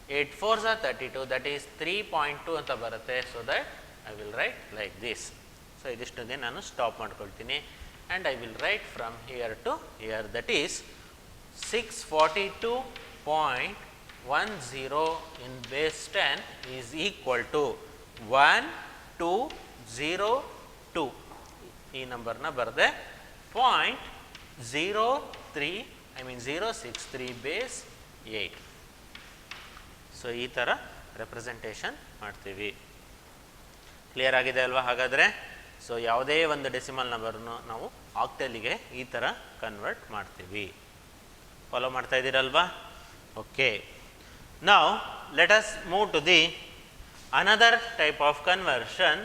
8 4s are 32, that is 3.2 ಅಂತ ಬರುತ್ತೆ. So that I will write like this. So ಇದಿಷ್ಟೊಂದಿಗೆ ನಾನು ಸ್ಟಾಪ್ ಮಾಡ್ಕೊಳ್ತೀನಿ and I will write from here to here, that is 642.10 in base 10 is equal to 1202. ಈ ನಂಬರ್ನ ಬರೆದೆ 0.063 base 8. So ಈ ಥರ representation ಮಾಡ್ತೀವಿ. ಕ್ಲಿಯರ್ ಆಗಿದೆ ಅಲ್ವಾ? ಹಾಗಾದರೆ ಸೊ ಯಾವುದೇ ಒಂದು ಡೆಸಿಮಲ್ ನಂಬರ್ನು ನಾವು ಆಕ್ಟಲಿಗೆ ಈ ಥರ ಕನ್ವರ್ಟ್ ಮಾಡ್ತೀವಿ. ಫಾಲೋ ಮಾಡ್ತಾ ಇದ್ದೀರಲ್ವಾ? Okay, now let us move to the another type of conversion,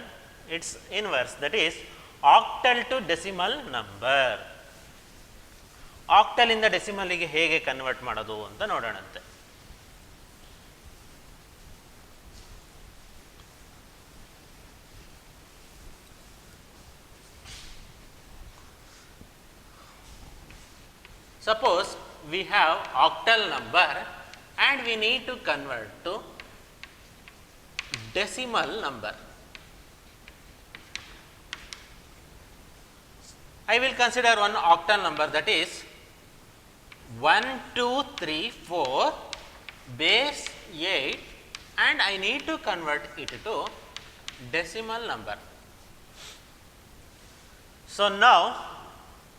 its inverse, that is octal to decimal number. octal ಇಂದ ಡೆಸಿಮಲ್ ಗೆ ಹೇಗೆ ಕನ್ವರ್ಟ್ ಮಾಡೋದು ಅಂತ ನೋಡೋಣಂತೆ. Suppose we have octal number and we need to convert to decimal number. I will consider one octal number, that is 1234 base 8, and I need to convert it to decimal number. So now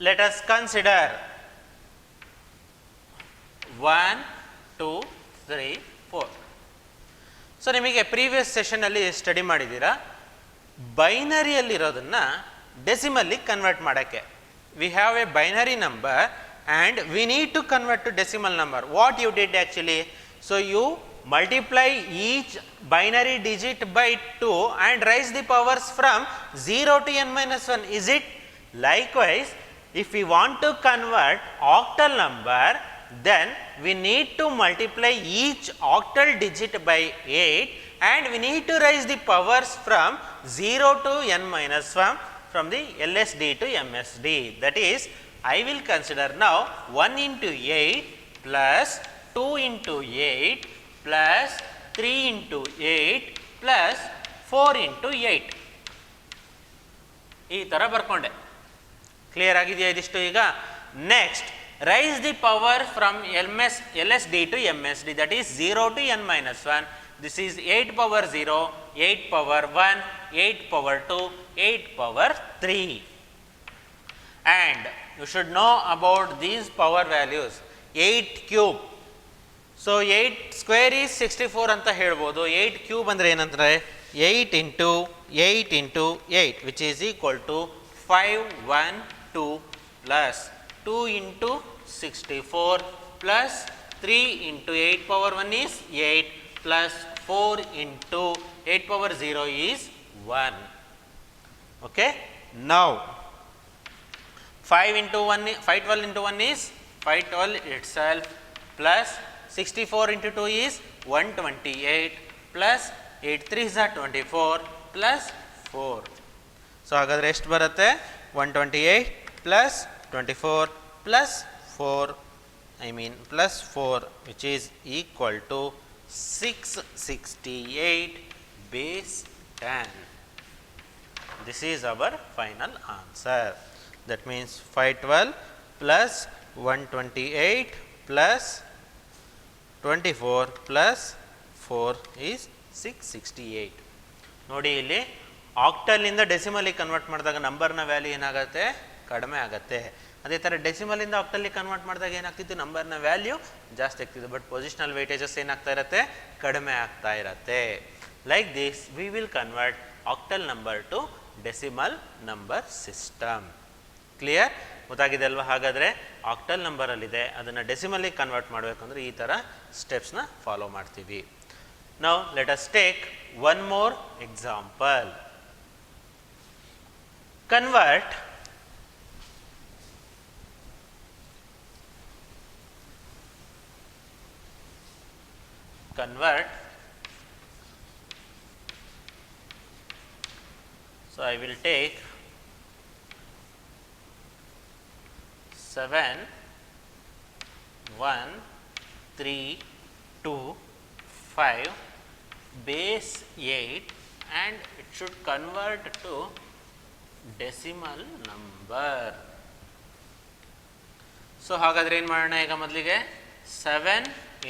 let us consider 1 2 3 4. So ನಿಮಗೆ previous ಸೆಷನಲ್ಲಿ study ಮಾಡಿದ್ದೀರಾ, ಬೈನರಿಯಲ್ಲಿರೋದನ್ನು ಡೆಸಿಮಲ್ಲಿ ಕನ್ವರ್ಟ್ ಮಾಡೋಕ್ಕೆ. We have a binary number and we need to convert to decimal number. What you did actually? So you multiply each binary digit by 2 and raise the powers from 0 to n-1. Is it? Likewise, if you want to convert octal number, then we need to multiply each octal digit by 8 and we need to raise the powers from 0 to n-1, from the LSD to MSD. That is, I will consider now 1 into 8 plus 2 into 8 plus 3 into 8 plus 4 into 8. ಈ ಥರ ಬರ್ಕೊಂಡೆ. Clear ಆಗಿದೆಯಾ ಇದಿಷ್ಟು? ಈಗ next raise the power from LSD to MSD, that is 0 to n-1. This is 8 power 0, 8 power 1, 8 power 2, 8 power 3. And you should know about these power values. 8 cube. So 8 square is 64 ಅಂತ ಹೇಳ್ಬೋದು. 8 cube ಅಂದರೆ ಏನಂದ್ರೆ 8 into 8 into 8, which is equal to 512 plus 2 into 64 plus 3 into 8 power 1 is 8 plus 4 into 8 power 0 is 1. Okay. Now 512 into 1 is 512 itself, plus 64 into 2 is 128, plus 8 3s are 24 plus 4. So ಹಾಗಾದರೆ ಎಷ್ಟು ಬರುತ್ತೆ? 128 plus 24 plus 4, plus 4, which is equal to 668 base 10. This is our final answer. That means 512 plus 128 plus 24 plus 4 is 668. ನೋಡಿ ಇಲ್ಲಿ ಆಕ್ಟಲಿಂದ ಡೆಸಿಮಲಿಗೆ convert ಮಾಡಿದಾಗ ನಂಬರ್ನ value ಏನಾಗುತ್ತೆ? ಕಡಿಮೆ ಆಗುತ್ತೆ. ಅದೇ ಥರ ಡೆಸಿಮಲಿಂದ ಆಕ್ಟಲಿಗೆ ಕನ್ವರ್ಟ್ ಮಾಡಿದಾಗ ಏನಾಗ್ತಿತ್ತು? ನಂಬರ್ನ ವ್ಯಾಲ್ಯೂ ಜಾಸ್ತಿ ಆಗ್ತಿತ್ತು, ಬಟ್ ಪೊಸಿಷನಲ್ ವೇಟೇಜಸ್ ಏನಾಗ್ತಾ ಇರುತ್ತೆ? ಕಡಿಮೆ ಆಗ್ತಾ ಇರುತ್ತೆ. Like this we will convert octal number to decimal number system. Clear? ಗೊತ್ತಾಗಿದೆ ಅಲ್ವಾ? ಹಾಗಾದರೆ ಆಕ್ಟಲ್ ನಂಬರಲ್ಲಿದೆ, ಅದನ್ನು ಡೆಸಿಮಲಿಗೆ ಕನ್ವರ್ಟ್ ಮಾಡಬೇಕು ಅಂದರೆ ಈ ಥರ ಸ್ಟೆಪ್ಸ್ನ ಫಾಲೋ ಮಾಡ್ತೀವಿ. Now let us take one more example. Convert so I will take 7 1 3 2 5 base 8 and it should convert to decimal number. So ಹಾಗಾದರೆ ಏನು ಮಾಡೋಣ ಈಗ ಮೊದಲಿಗೆ 7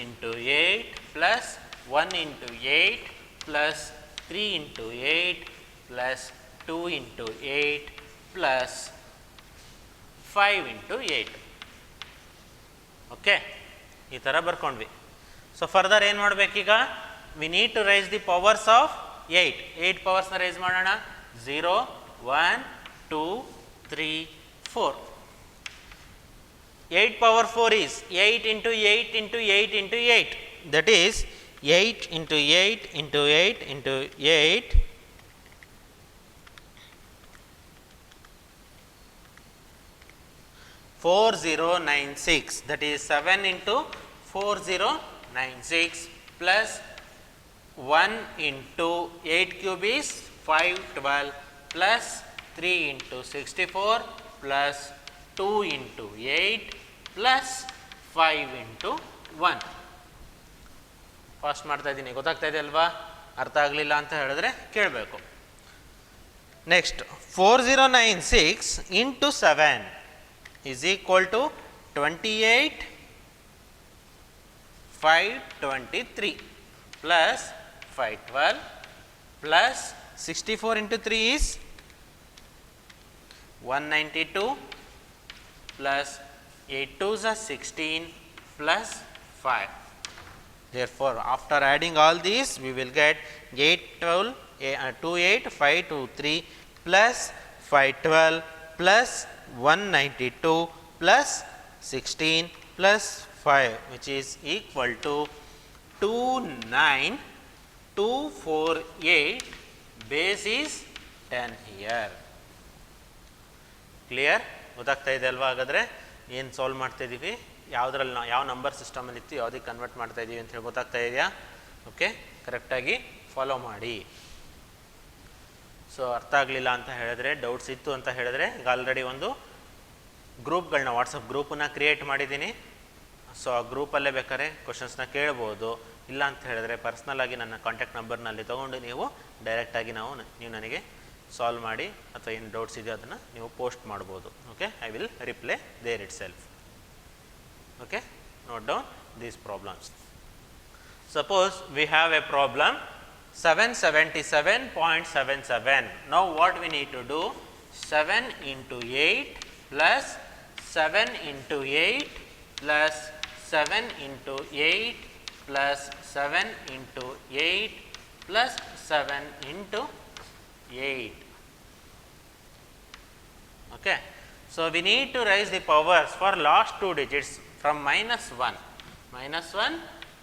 into 8 plus 1 into 8 plus 3 into 8 plus 2 into 8 plus 5 into 8. Okay, ಈ ಥರ ಬರ್ಕೊಂಡ್ವಿ. So further ಏನು ಮಾಡಬೇಕೀಗ? We need to raise the powers of 8 ಪವರ್ಸ್ನ ರೈಸ್ ಮಾಡೋಣ. 0 1 2 3 4. 8 power 4 is 8 into 8 into 8 into 8. That is 8 into 8 into 8 into 8 4096. That is 7 into 4096 plus 1 into 8 cube is 512 plus 3 into 64 plus 2 into 8 plus 5 into 1. Fast ಮಾಡ್ತಾ ಇದ್ದೀನಿ, ಗೊತ್ತಾಗ್ತಾ ಇದೆ ಅಲ್ವಾ? ಅರ್ಥ ಆಗಲಿಲ್ಲ ಅಂತ ಹೇಳಿದ್ರೆ ಕೇಳಬೇಕು. Next 4096 into 7 is equal to 28 523 plus 512 plus 64 into 3 is 192 plus 8 2s are 16 plus 5. Therefore, after adding all these, we will get 28,523 plus 512 plus 192 plus 16 plus 5, which is equal to 29248. Base is 10 here. Clear? ಗೊತ್ತಾಗ್ತಾ ಇದೆ ಅಲ್ವಾ? ಹಾಗಾದರೆ ಏನು solve ಮಾಡ್ತಾ ಇದ್ದೀವಿ, ಯಾವುದ್ರಲ್ಲಿ ನಾವು ಯಾವ ನಂಬರ್ ಸಿಸ್ಟಮಲ್ಲಿ ಇತ್ತು, ಯಾವುದಕ್ಕೆ ಕನ್ವರ್ಟ್ ಮಾಡ್ತಾ ಇದ್ದೀವಿ ಅಂತ ಹೇಳಿ ಗೊತ್ತಾಗ್ತಾ ಇದೆಯಾ? ಓಕೆ, ಕರೆಕ್ಟಾಗಿ ಫಾಲೋ ಮಾಡಿ. ಸೊ ಅರ್ಥ ಆಗಲಿಲ್ಲ ಅಂತ ಹೇಳಿದ್ರೆ, ಡೌಟ್ಸ್ ಇತ್ತು ಅಂತ ಹೇಳಿದ್ರೆ, ಈಗ ಆಲ್ರೆಡಿ ಒಂದು ಗ್ರೂಪ್ಗಳನ್ನ ವಾಟ್ಸಪ್ ಗ್ರೂಪನ್ನ ಕ್ರಿಯೇಟ್ ಮಾಡಿದ್ದೀನಿ. ಸೊ ಆ ಗ್ರೂಪಲ್ಲೇ ಬೇಕಾದ್ರೆ ಕ್ವಶನ್ಸ್ನ ಕೇಳ್ಬೋದು. ಇಲ್ಲ ಅಂತ ಹೇಳಿದ್ರೆ ಪರ್ಸ್ನಲ್ ಆಗಿ ನನ್ನ ಕಾಂಟ್ಯಾಕ್ಟ್ ನಂಬರ್ನಲ್ಲಿ ತೊಗೊಂಡು ನೀವು ಡೈರೆಕ್ಟಾಗಿ ನೀವು ನನಗೆ ಸಾಲ್ವ್ ಮಾಡಿ ಅಥವಾ ಏನು ಡೌಟ್ಸ್ ಇದೆಯೋ ಅದನ್ನು ನೀವು ಪೋಸ್ಟ್ ಮಾಡ್ಬೋದು. Okay, I will reply there itself. Okay, note down these problems. Suppose we have a problem 777.77. Now what we need to do? 7 into 8 plus 7 into 8 plus 7 into 8 plus 7 into 8 plus 7 into 8. Okay, so we need to raise the powers for last two digits from -1, -1,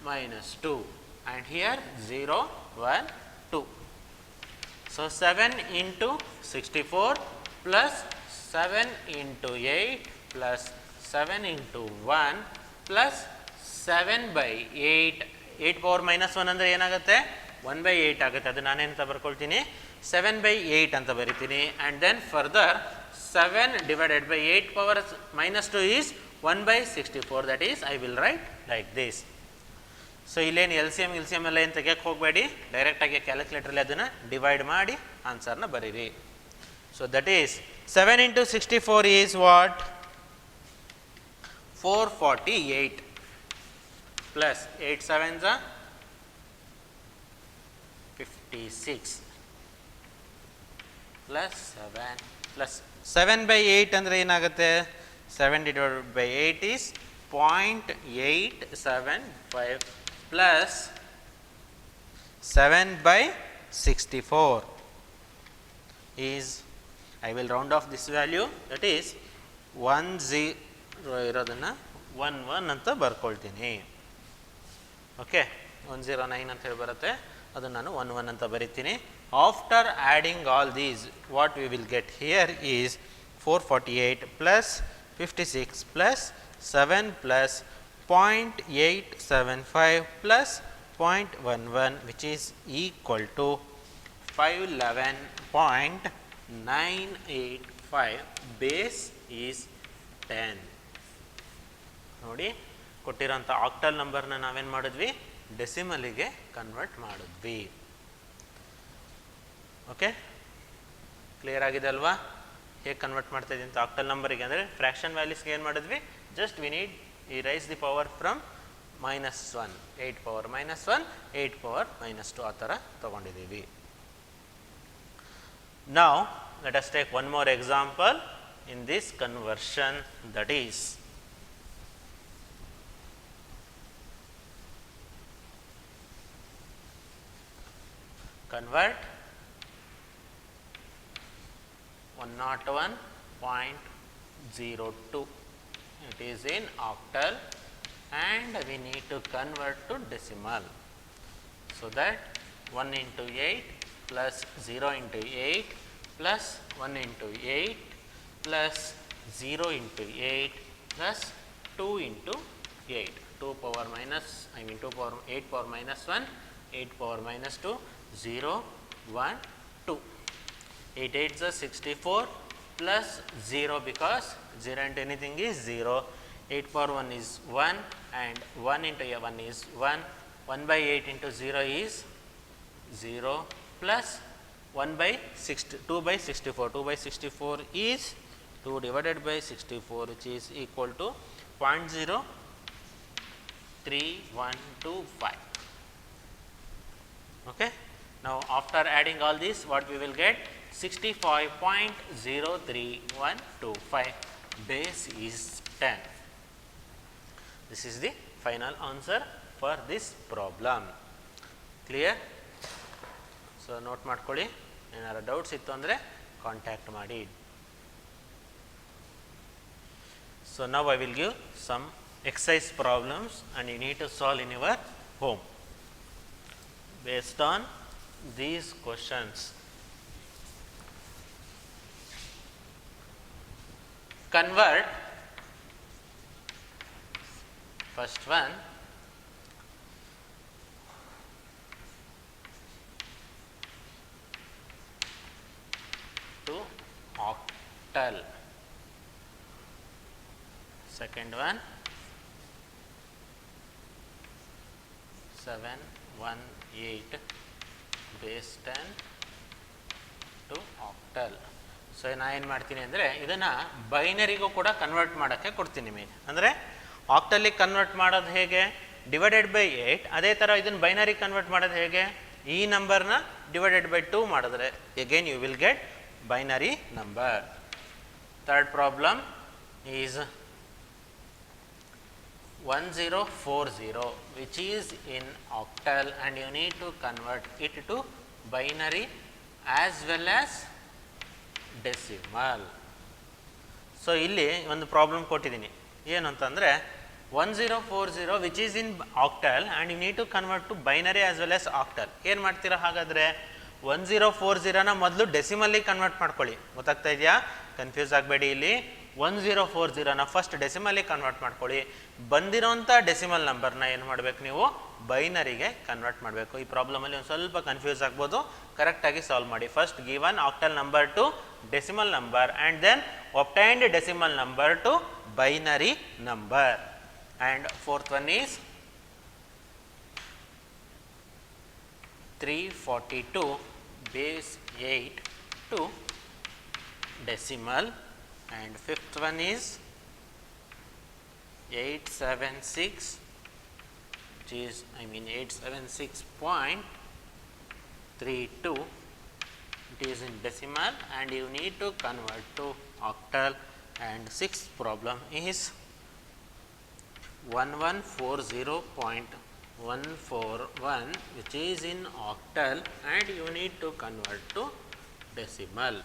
-2, and here 0, 1, 2. So 7 into 64 plus 7 into 8 plus 7 into 1 plus 7 by 8. 8 power -1 ಅಂದರೆ ಏನಾಗುತ್ತೆ? 1/8 ಆಗುತ್ತೆ. ಅದು ನಾನೇನಂತ ಬರ್ಕೊಳ್ತೀನಿ? 7/8 ಅಂತ ಬರಿತೀನಿ. And then further 7 divided by 8 power -2 is 1/64. That is, I will write like this. So ಇಲ್ಲೇನು L C M ಎಲ್ಲ ಏನು ತೆಗೆಯೋಕ್ಕೆ ಹೋಗಬೇಡಿ, ಡೈರೆಕ್ಟಾಗಿ ಕ್ಯಾಲ್ಕುಲೇಟ್ರಲ್ಲಿ ಅದನ್ನು ಡಿವೈಡ್ ಮಾಡಿ ಆನ್ಸರ್ನ ಬರೀರಿ. So that is 7 into 64 is what? 448 plus 8 7s are 56 plus 7 plus 7/8 ಅಂದರೆ ಏನಾಗುತ್ತೆ? 7 divided by 8 is 0.875 plus 7/64 is, I will round off this value, that is 10 ಇರೋದನ್ನು 11 ಅಂತ ಬರ್ಕೊಳ್ತೀನಿ. ಓಕೆ, 109 ಅಂತ ಹೇಳಿ ಬರುತ್ತೆ, ಅದನ್ನು ನಾನು 11 ಅಂತ ಬರಿತೀನಿ. After adding all these, what we will get here is 448 plus 56 plus 7 plus 0.875 plus 0.11, which is equal to 511.985. Base is 10. ನೋಡಿ, ಕೊಟ್ಟಿರೋಂಥ ಆಕ್ಟಲ್ ನಂಬರ್ನ ನಾವೇನು ಮಾಡಿದ್ವಿ, ಡೆಸಿಮಲಿಗೆ ಕನ್ವರ್ಟ್ ಮಾಡಿದ್ವಿ. ಓಕೆ, ಕ್ಲಿಯರ್ ಆಗಿದೆ ಅಲ್ವಾ? ಹೇಗೆ ಕನ್ವರ್ಟ್ ಮಾಡ್ತಾ ಇದ್ದೀವಿ ಅಂತ ಆಕ್ಟಲ್ ನಂಬರಿಗೆ ಅಂದರೆ ಫ್ರ್ಯಾಕ್ಷನ್ ವ್ಯಾಲ್ಯೂಸ್ಗೆ ಏನು ಮಾಡಿದ್ವಿ, ಜಸ್ಟ್ ವಿ ನೀಡ್ ಈ raise the power from -1, 8 power -1, 8 power -2 ಆ ಥರ ತೊಗೊಂಡಿದ್ದೀವಿ. Now let us take one more example in this conversion, that is convert 101.02. It is in octal and we need to convert to decimal. So that 1 into 8 plus 0 into 8 plus 1 into 8 plus 0 into 8 plus 2 into 8. 2 power minus, 2 power 8 power -1, 8 power -2, 0, 1, 2. 8 8s are 64 plus 0 because 0 into anything is 0. 8 power 1 is 1 and 1 into 1 is 1. 1 by 8 into 0 is 0 plus 1 by 2 by 64. 2 by 64 is 2 divided by 64, which is equal to 0.03125. Okay. Now, after adding all this, what we will get? 65.03125. Base is 10. This is the final answer for this problem. Clear? So, note ಮಾಡ್ಕೊಳ್ಳಿ. ಏನಾದ್ರು doubts ಇತ್ತು ಅಂದರೆ contact ಮಾಡಿ. So, now I will give some exercise problems and you need to solve in your home based on these questions. Convert first one to octal, second one 718 base 10 to octal. So ನಾನು ಏನು ಮಾಡ್ತೀನಿ ಅಂದರೆ ಇದನ್ನು ಬೈನರಿಗೂ ಕೂಡ convert ಮಾಡೋಕ್ಕೆ ಕೊಡ್ತೀನಿ ನಿಮಗೆ. ಅಂದರೆ ಆಕ್ಟಲಿಗೆ ಕನ್ವರ್ಟ್ ಮಾಡೋದು ಹೇಗೆ, ಡಿವೈಡೆಡ್ ಬೈ 8. ಅದೇ ಥರ ಇದನ್ನು ಬೈನರಿ ಕನ್ವರ್ಟ್ ಮಾಡೋದು ಹೇಗೆ, ಈ ನಂಬರ್ನ ಡಿವೈಡೆಡ್ ಬೈ 2 ಮಾಡಿದ್ರೆ again you will get binary number. Third problem is 1040 which is in octal and you need to convert it to binary as well as decimal. So ಇಲ್ಲಿ ಒಂದು ಪ್ರಾಬ್ಲಮ್ ಕೊಟ್ಟಿದ್ದೀನಿ, ಏನು ಅಂತಂದರೆ 1040 which is in octal and you need to convert to binary as well as octal. ಏನು ಮಾಡ್ತೀರಾ ಹಾಗಾದರೆ, 1040ನ ಮೊದಲು ಡೆಸಿಮಲ್ಲಿಗೆ convert ಮಾಡ್ಕೊಳ್ಳಿ. ಗೊತ್ತಾಗ್ತಾ ಇದೆಯಾ? ಕನ್ಫ್ಯೂಸ್ ಆಗಬೇಡಿ. ಇಲ್ಲಿ 1040ನ ಫಸ್ಟ್ ಡೆಸಿಮಲಿಗೆ ಕನ್ವರ್ಟ್ ಮಾಡ್ಕೊಳ್ಳಿ. ಬಂದಿರೋಂಥ ಡೆಸಿಮಲ್ ನಂಬರ್ನ ಏನು ಮಾಡಬೇಕು, ನೀವು ಬೈನರಿಗೆ ಕನ್ವರ್ಟ್ ಮಾಡಬೇಕು. ಈ ಪ್ರಾಬ್ಲಮಲ್ಲಿ ಒಂದು ಸ್ವಲ್ಪ ಕನ್ಫ್ಯೂಸ್ ಆಗ್ಬೋದು, ಕರೆಕ್ಟಾಗಿ ಸಾಲ್ವ್ ಮಾಡಿ. First given octal number to decimal number and then obtained decimal number to binary number. And fourth one is 342 base 8 to decimal. And fifth one is 876, which is 876.32. It is in decimal and you need to convert to octal. And sixth problem is 1140.141 which is in octal and you need to convert to decimal.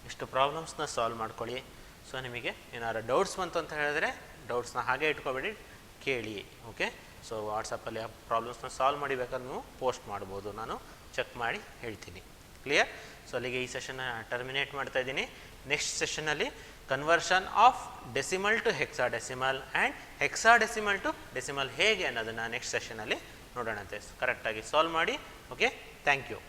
ಇಷ್ಟು ಪ್ರಾಬ್ಲಮ್ಸ್ನ solve ಮಾಡ್ಕೊಳ್ಳಿ. So ನಿಮಗೆ ಏನಾದ್ರು doubts ಬಂತು ಅಂತ ಹೇಳಿದ್ರೆ ಡೌಟ್ಸ್ನ ಹಾಗೆ ಇಟ್ಕೊಬೇಡಿ, ಕೇಳಿ. Okay, so ವಾಟ್ಸಪ್ಪಲ್ಲಿ ಆ ಪ್ರಾಬ್ಲಮ್ಸ್ನ ಸಾಲ್ವ್ ಮಾಡಿ ಬೇಕಾದ್ರೆ ನೀವು ಪೋಸ್ಟ್ ಮಾಡ್ಬೋದು, ನಾನು ಚೆಕ್ ಮಾಡಿ ಹೇಳ್ತೀನಿ. ಕ್ಲಿಯರ್? ಸೊ ಅಲ್ಲಿಗೆ ಈ ಸೆಷನ್ನ ಟರ್ಮಿನೇಟ್ ಮಾಡ್ತಾ ಇದ್ದೀನಿ. ನೆಕ್ಸ್ಟ್ ಸೆಷನಲ್ಲಿ conversion of decimal to hexadecimal and hexadecimal to decimal ಹೇಗೆ ಅನ್ನೋದನ್ನು ನೆಕ್ಸ್ಟ್ ಸೆಷನಲ್ಲಿ ನೋಡೋಣಂತೆ. ಕರೆಕ್ಟಾಗಿ ಸಾಲ್ವ್ ಮಾಡಿ. Okay, thank you.